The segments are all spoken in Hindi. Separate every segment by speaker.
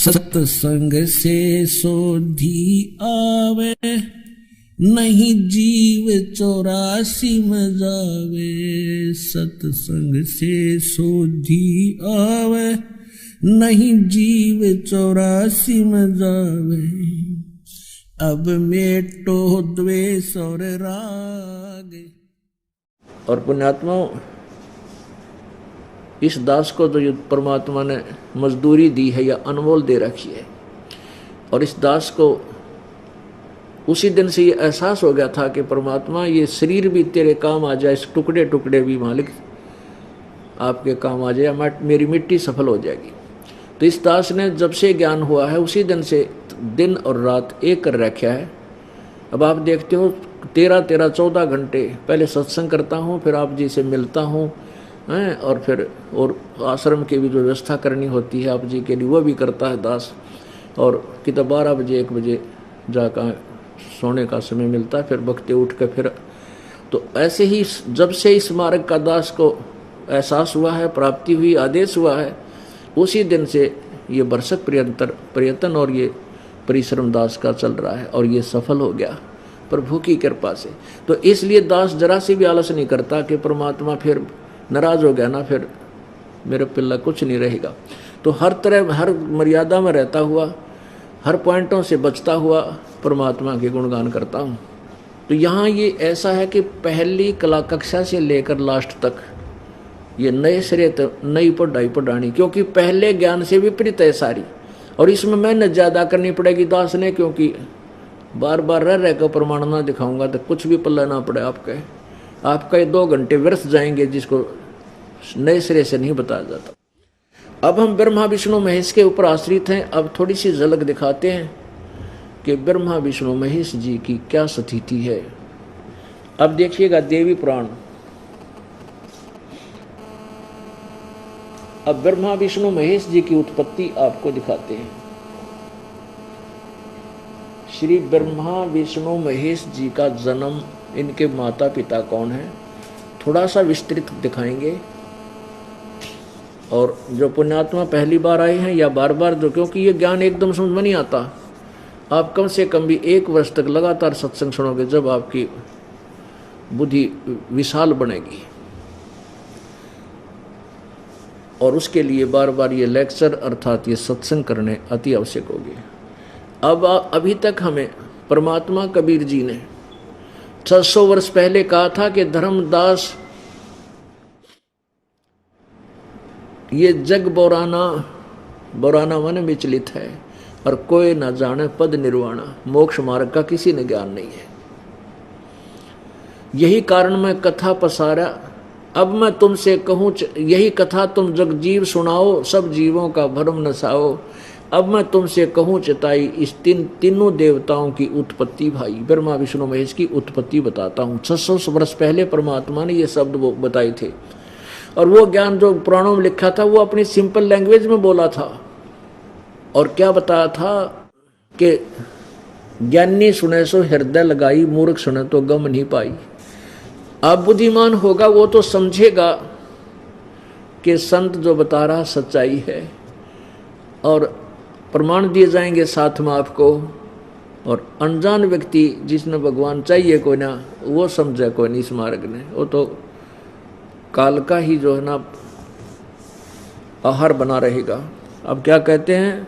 Speaker 1: सत्संग से सोधी आवे, नहीं जीव 84 में जावे। सत्संग से सोधी आवे, नहीं जीव 84 में जावे। अब मेटो द्वेष और राग।
Speaker 2: और पुण्यात्मा, इस दास को जो परमात्मा ने मजदूरी दी है या अनमोल दे रखी है, और इस दास को उसी दिन से ये एहसास हो गया था कि परमात्मा ये शरीर भी तेरे काम आ जाए, इस टुकड़े टुकड़े भी मालिक आपके काम आ जाए, मेरी मिट्टी सफल हो जाएगी। तो इस दास ने जब से ज्ञान हुआ है उसी दिन से दिन और रात एक कर रखा है। अब आप देखते हो 13-14 घंटे पहले सत्संग करता हूँ, फिर आप जी से मिलता हूँ, और फिर और आश्रम की भी जो व्यवस्था करनी होती है आप जी के लिए वो भी करता है दास। और कितना 12 बजे 1 बजे जाकर सोने का समय मिलता है, फिर बखते उठ कर फिर। तो ऐसे ही जब से इस मार्ग का दास को एहसास हुआ है, प्राप्ति हुई, आदेश हुआ है, उसी दिन से ये बरसक प्रयत्न और ये परिश्रम दास का चल रहा है, और ये सफल हो गया प्रभु की कृपा से। तो इसलिए दास जरा से भी आलस नहीं करता कि परमात्मा फिर नाराज हो गया ना, फिर मेरे पिल्ला कुछ नहीं रहेगा। तो हर तरह हर मर्यादा में रहता हुआ, हर पॉइंटों से बचता हुआ परमात्मा के गुणगान करता हूँ। तो यहाँ ये ऐसा है कि पहली कला कक्षा से लेकर लास्ट तक ये नए सिरे नई पढ़ाई पढ़ानी, क्योंकि पहले ज्ञान से विपरीत है सारी, और इसमें मेहनत ज़्यादा करनी पड़ेगी दास ने, क्योंकि बार बार रह कर प्रमाण ना दिखाऊंगा तो कुछ भी पल्ला ना पड़े आपका ये 2 घंटे व्यर्थ जाएंगे, जिसको नए सिरे से नहीं बताया जाता। अब हम ब्रह्मा विष्णु महेश के ऊपर आश्रित हैं। अब थोड़ी सी झलक दिखाते हैं कि ब्रह्मा विष्णु महेश जी की क्या स्थिति है। अब देखिएगा देवी पुराण। अब ब्रह्मा विष्णु महेश जी की उत्पत्ति आपको दिखाते हैं। श्री ब्रह्मा विष्णु महेश जी का जन्म, इनके माता पिता कौन है, थोड़ा सा विस्तृत दिखाएंगे। और जो पुण्यात्मा पहली बार आए हैं या बार बार जो, क्योंकि ये ज्ञान एकदम समझ में नहीं आता, आप कम से कम भी 1 वर्ष तक लगातार सत्संग सुनोगे, जब आपकी बुद्धि विशाल बनेगी। और उसके लिए बार बार ये लेक्चर अर्थात ये सत्संग करने अति आवश्यक होगी। अब अभी तक हमें परमात्मा कबीर जी ने 600 वर्ष पहले कहा था कि धर्मदास ये जग बोराना माने विचलित है, और कोई न जाने पद निर्वाणा, मोक्ष मार्ग का किसी ने ज्ञान नहीं है। यही कारण मैं कथा पसारा, अब मैं तुमसे कहूँ यही कथा तुम जगजीव सुनाओ, सब जीवों का भरम नसाओ। अब मैं तुमसे कहूँ चिताई, इस तीनों देवताओं की उत्पत्ति भाई, ब्रह्मा विष्णु महेश की उत्पत्ति बताता हूँ। 600 वर्ष पहले परमात्मा ने ये शब्द वो बताए थे, और वो ज्ञान जो पुराणों में लिखा था वो अपनी सिंपल लैंग्वेज में बोला था। और क्या बताया था कि ज्ञानी सुने सो हृदय लगाई, मूर्ख सुने तो गम नहीं पाई। अब बुद्धिमान होगा वो तो समझेगा कि संत जो बता रहा सच्चाई है, और प्रमाण दिए जाएंगे साथ में आपको। और अनजान व्यक्ति जिसने भगवान चाहिए कोई ना, वो समझे कोई नहीं इस मार्ग ने, वो तो काल का ही जो है ना आहार बना रहेगा। अब क्या कहते हैं,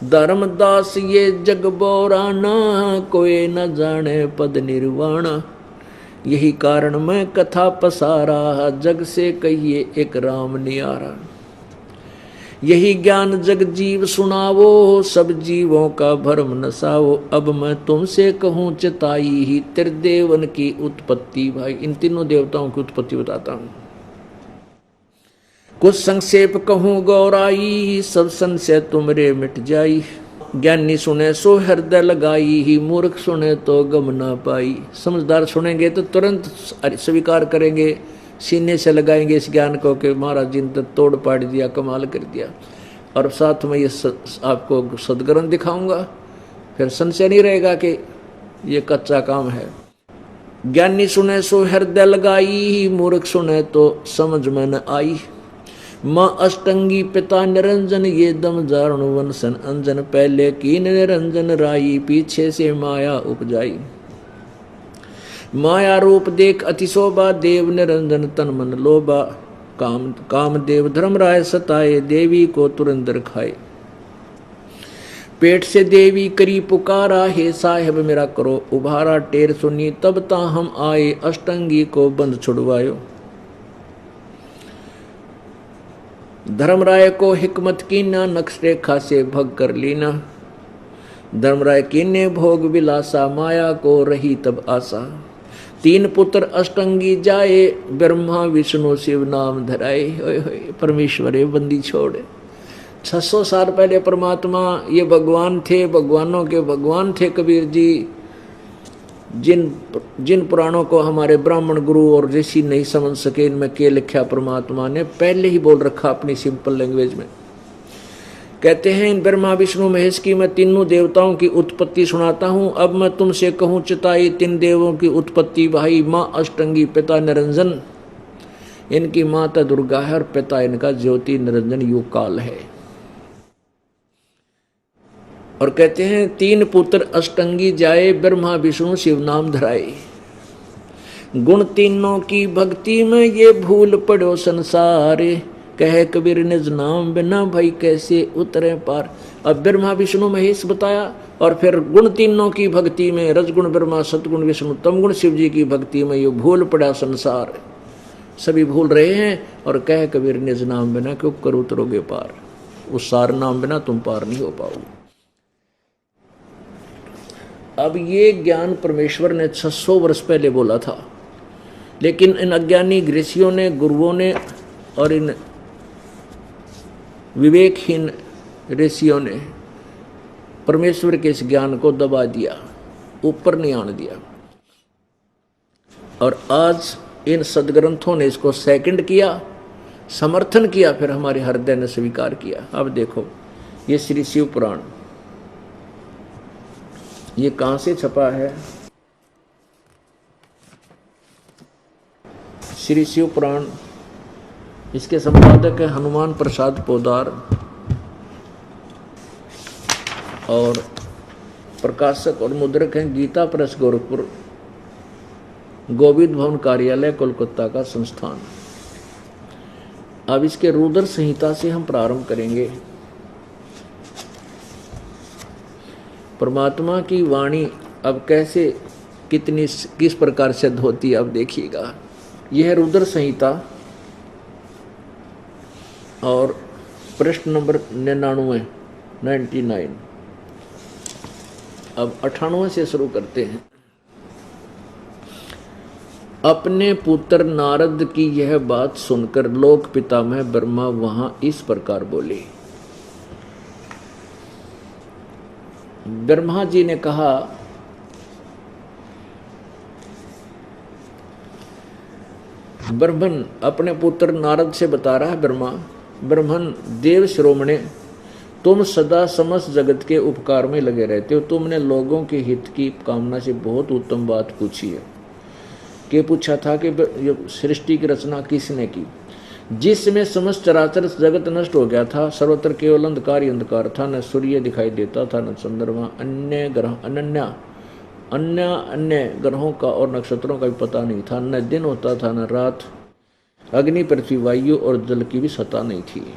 Speaker 2: धर्मदास ये जग बोराना, कोई न जाने पद निर्वाणा। यही कारण मैं कथा पसारा, जग से कहिए एक राम नियारा। यही ज्ञान जग जीव सुनावो, सब जीवों का भरम नसाओ। अब मैं तुमसे कहूँ चिताई ही, त्रिदेवन की उत्पत्ति भाई। इन तीनों देवताओं की उत्पत्ति बताता हूँ। कुछ संक्षेप कहूँ गौराई, सब संशय तुमरे मिट जाई। ज्ञानी सुने सो हृदय लगाई ही, मूर्ख सुने तो गम ना पाई। समझदार सुनेंगे तो तुरंत स्वीकार करेंगे, सीने से लगाएंगे इस ज्ञान को कि महाराज जी ने तो तोड़ पाड़ दिया, कमाल कर दिया। और साथ में ये आपको सदग्रंथ दिखाऊंगा, फिर संशय नहीं रहेगा कि ये कच्चा काम है। ज्ञानी सुने सो हृदय लगाई, मूर्ख सुने तो समझ में न आई। माँ अष्टंगी पिता निरंजन ये दम जारणु वंशन अंजन पहले कीन निरंजन राई पीछे से माया उपजाई। माया रूप देख अतिशोभा देव निरंजन तन मन लोभा काम देव धर्मराय सताए देवी को तुरंदर खाए। पेट से देवी करी पुकारा हे साहेब मेरा करो उभारा टेर सुनी तब ता हम आए अष्टंगी को बंद छुड़वायो। धर्मराय को हिकमत कीना नक्श रेखा से भग कर लीना। धर्मराय कीने भोग विलासा माया को रही तब आशा। तीन पुत्र अष्टंगी जाए ब्रह्मा विष्णु शिव नाम धराए। परमेश्वर बंदी छोड़ 600 साल पहले परमात्मा ये भगवान थे, भगवानों के भगवान थे कबीर जी। जिन पुराणों को हमारे ब्राह्मण गुरु और ऋषि नहीं समझ सके, इनमें के लिखा परमात्मा ने पहले ही बोल रखा अपनी सिंपल लैंग्वेज में। कहते हैं इन ब्रह्मा विष्णु महेश की मैं तीनों देवताओं की उत्पत्ति सुनाता हूं। अब मैं तुमसे कहूं चिताई तीन देवों की उत्पत्ति भाई। माँ अष्टंगी पिता निरंजन, इनकी माता दुर्गा है और पिता इनका ज्योति निरंजन युग काल है। और कहते हैं तीन पुत्र अष्टंगी जाए ब्रह्मा विष्णु शिव नाम धराए। गुण तीनों की भक्ति में ये भूल पड़ो संसारे। कहे कबीर निज नाम बिना भाई कैसे उतरे पार। अब ब्रह्मा विष्णु महेश बताया और फिर गुण तीनों की भक्ति में रजगुण ब्रह्मा सतगुण विष्णु तमगुण शिव जी की भक्ति में ये भूल पड़ा संसार। सभी भूल रहे हैं और कहे कबीर निज नाम बिना क्यों कर उतरोगे पार। उस सार नाम बिना तुम पार नहीं हो पाओगे। अब ये ज्ञान परमेश्वर ने 600 वर्ष पहले बोला था, लेकिन इन अज्ञानी ऋषियों ने गुरुओं ने और इन विवेकहीन ऋषियों ने परमेश्वर के इस ज्ञान को दबा दिया, ऊपर नहीं आने दिया। और आज इन सदग्रंथों ने इसको सेकंड किया, समर्थन किया, फिर हमारे हृदय ने स्वीकार किया। अब देखो ये श्री शिव पुराण, ये कहां से छपा है? श्री शिव पुराण, इसके संपादक है हनुमान प्रसाद पोदार और प्रकाशक और मुद्रक हैं गीता प्रेस गोरखपुर, गोविंद भवन कार्यालय कोलकाता का संस्थान। अब इसके रुद्र संहिता से हम प्रारंभ करेंगे। परमात्मा की वाणी अब कैसे किस प्रकार सिद्ध होती है अब देखिएगा। यह है रुद्र संहिता और प्रश्न नंबर 99। अब 98 से शुरू करते हैं। अपने पुत्र नारद की यह बात सुनकर लोक पितामह ब्रह्मा वहां इस प्रकार बोले। ब्रह्मा जी ने कहा, ब्रह्मन अपने पुत्र नारद से बता रहा है ब्रह्मन देव श्रोमणे, तुम सदा समस्त जगत के उपकार में लगे रहते हो। तुमने लोगों के हित की कामना से बहुत उत्तम बात पूछी है। कि पूछा था कि सृष्टि की रचना किसने की, जिसमें समस्त चराचर जगत नष्ट हो गया था। सर्वत्र केवल अंधकार ही अंधकार था, न सूर्य दिखाई देता था न चंद्रमा। अन्य ग्रहों का और नक्षत्रों का भी पता नहीं था। न दिन होता था न रात। अग्नि पृथ्वी वायु और जल की भी सत्ता नहीं थी।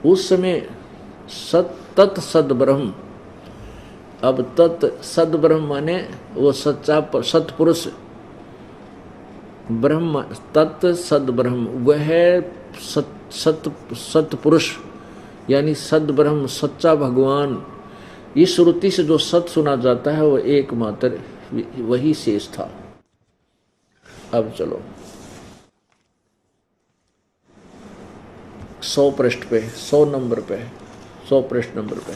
Speaker 2: उस समय तत् सद ब्रह्म, अब तत् सद ब्रह्म माने वो सच्चा सत्पुरुष ब्रह्म, तत् सद ब्रह्म वह सत्पुरुष यानी सद ब्रह्म सच्चा भगवान। इस श्रुति से जो सत सुना जाता है वो एकमात्र वही शेष था। अब चलो 100 पृष्ठ पे 100 नंबर पे 100 पृष्ठ नंबर पे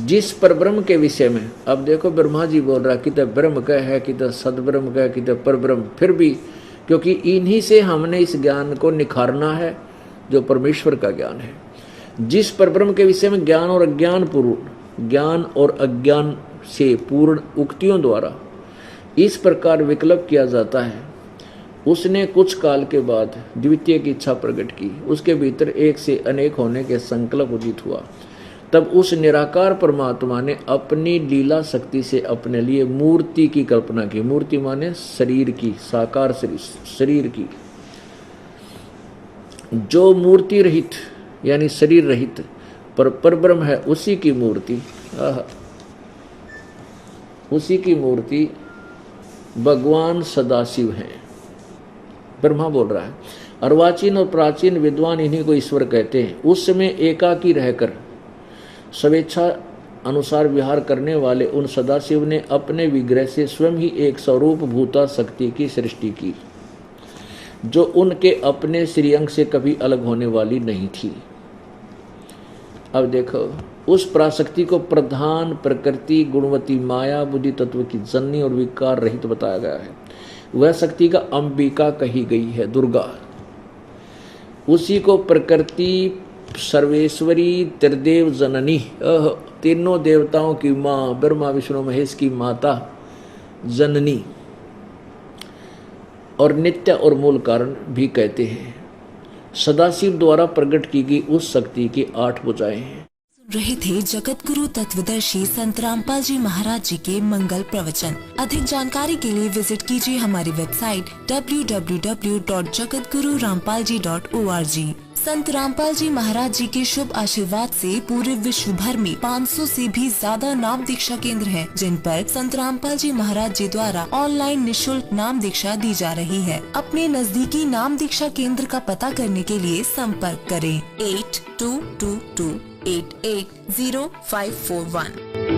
Speaker 2: जिस परब्रह्म के विषय में, अब देखो ब्रह्मा जी बोल रहा कि तो ब्रह्म का है कि तो सदब्रह्म का है कि तो परब्रह्म, फिर भी क्योंकि इन्हीं से हमने इस ज्ञान को निखारना है जो परमेश्वर का ज्ञान है। जिस परब्रह्म के विषय में ज्ञान और अज्ञान से पूर्ण उक्तियों द्वारा इस प्रकार विकल्प किया जाता है, उसने कुछ काल के बाद द्वितीय की इच्छा प्रकट की, उसके भीतर एक से अनेक होने के संकल्प उदित हुआ, तब उस निराकार परमात्मा ने अपनी लीला शक्ति से अपने लिए मूर्ति की कल्पना की। मूर्ति माने शरीर की, साकार शरीर की, जो मूर्ति रहित यानी शरीर रहित परब्रह्म है, उसी की मूर्ति, उसी की मूर्ति भगवान सदाशिव हैं। ब्रह्मा बोल रहा है। अर्वाचीन और प्राचीन विद्वान इन्हीं को ईश्वर कहते हैं। उस समय एकाकी रहकर स्वेच्छा अनुसार विहार करने वाले उन सदाशिव ने अपने विग्रह से स्वयं ही एक स्वरूप भूता शक्ति की सृष्टि की, जो उनके अपने श्रीअंग से कभी अलग होने वाली नहीं थी। अब देखो, उस पराशक्ति को प्रधान प्रकृति गुणवती माया बुद्धि तत्व की जननी और विकार रहित बताया गया है। वह शक्ति का अंबिका कही गई है, दुर्गा। उसी को प्रकृति सर्वेश्वरी त्रिदेव जननी, तीनों देवताओं की माँ, ब्रह्मा विष्णु महेश की माता जननी और नित्य और मूल कारण भी कहते हैं। सदाशिव द्वारा प्रकट की गई उस शक्ति की 8 भुजाएं हैं।
Speaker 3: रहे थे जगत गुरु तत्वदर्शी संत रामपाल जी महाराज जी के मंगल प्रवचन। अधिक जानकारी के लिए विजिट कीजिए हमारी वेबसाइट www.jagatgururampalji.org। संत रामपाल जी महाराज जी के शुभ आशीर्वाद से पूरे विश्व भर में 500 से भी ज्यादा नाम दीक्षा केंद्र हैं, जिन पर संत रामपाल जी महाराज जी द्वारा ऑनलाइन निशुल्क नाम दीक्षा दी जा रही है। अपने नजदीकी नाम दीक्षा केंद्र का पता करने के लिए संपर्क करें 8222880541।